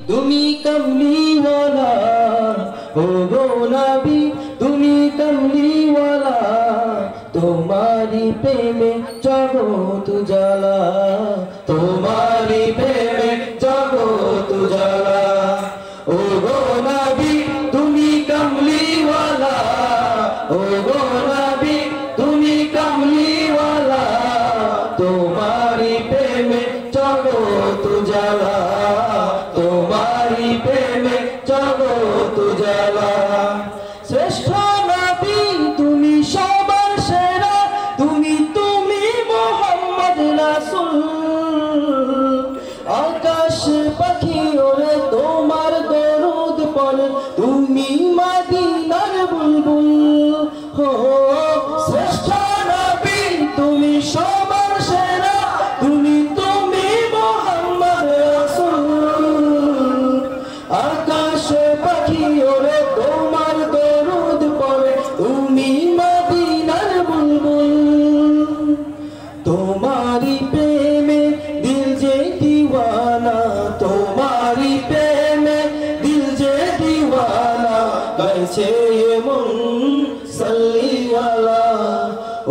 তুমি কমলিওয়ালা ও গো নবী তুমি কমলিওয়ালা তোমারি প্রেমে জগৎ জ্বালা তোমারি প্রেমে জগৎ জ্বালা ও গো নবী তুমি কমলিওয়ালা ও গো নবী তুমি কমলিওয়ালা তোমারি প্রেমে জগৎ জ্বালা তোমারি প্রেমে জগৎ জ্বালা শ্রেষ্ঠ নবী তুমি সবার সেরা তুমি মুহাম্মদ রাসূল আকাশ পাখি ওরে তোমার দরুদ পড়ে তুমি মদিনার বুলবুল হো শ্রেষ্ঠ নবী তুমি সবার সেরা তুমি মুহাম্মদ রাসূল আকাশ পাখি ওরে তোমার দরুদ পড়ে তুমি মদিনার বুলবুল তোমারি প্রেমে দিল যে দিওয়ানা তোমারি প্রেমে দিল যে দিওয়ানা গাইছে মন সাল্লিওয়ালা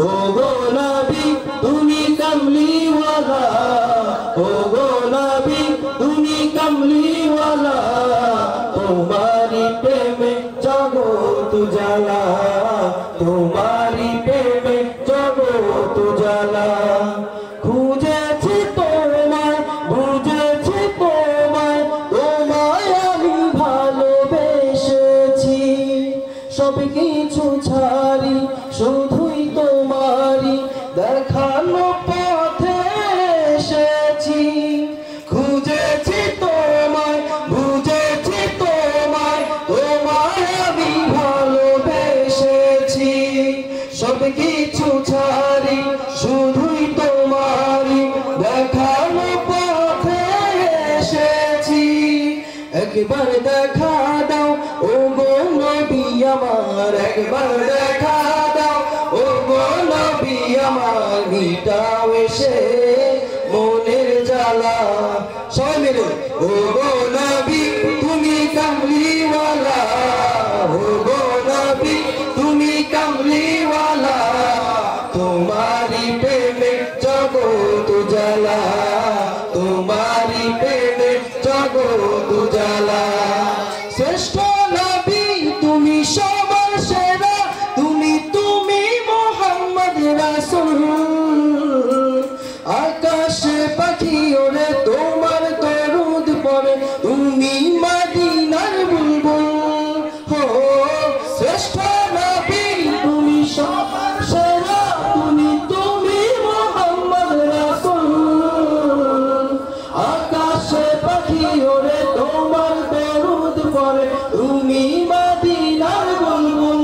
ও গো নবী তুমি কমলিওয়ালা ও গো নবী তুমি কমলিওয়ালা তোমারি প্রেমে জগৎ জ্বালা তোমারি প্রেমে জগৎ জ্বালা খুঁজেছি তোমায় বুঝেছি তোমায় তোমায় আমি ভালোবেসেছি সব কিছু ছাড়ি শুধুই তোমারি দেখানো পথে এসেছি খুঁজেছি তোমায় বুঝেছি তোমায় তোমায় আমি ভালোবেসেছি সব কিছু ছাড়ি শুধুই তোমারি দেখানো পথে এসেছি একবার দেখা দাও ও গো নবী আমার একবার দেখা দাও ও গো নবী আমার মিটাও এসে মনের জ্বালা সবাই মিলে ও গো নবী তুমি কমলিওয়ালা ও গো নবী তুমি কমলিওয়ালা তোমারি প্রেমে জগৎ জ্বালা তোমারি প্রেমে জগৎ জ্বালা শ্রেষ্ঠ নবী তুমি সবার সেরা তুমি মুহাম্মদ রাসূল আকাশ পাখি ওরে তোমার দরুদ পড়ে তুমি মদিনার বুলবুল হো শ্রেষ্ঠ নবী তুমি সবার সেরা তুমি মুহাম্মদ রাসূল আকাশ পাখি ওরে তোমার দরুদ পড়ে তুমি মদিনার বুলবুল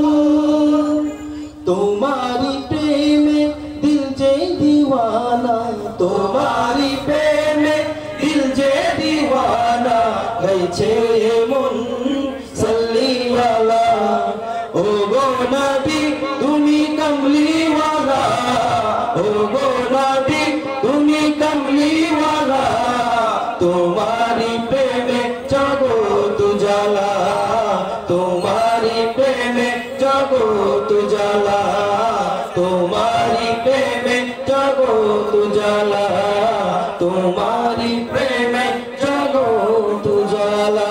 তোমারি প্রেমে দিল যে দিওয়ানা তোমারি প্রেমে দিল যে দিওয়ানা গাইছে মন সাল্লিওয়ালা ও গো নবী তুমি কমলিওয়ালা ও গো নবী তুমি কমলিওয়ালা তোমারি প্রেমে জগৎ জ্বালা তোমারি প্রেমে জগৎ জ্বালা তোমারি প্রেমে জগৎ জ্বালা তোমারি প্রেমে জগৎ জ্বালা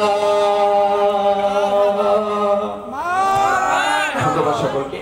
ধন্যবাদ সকলকে।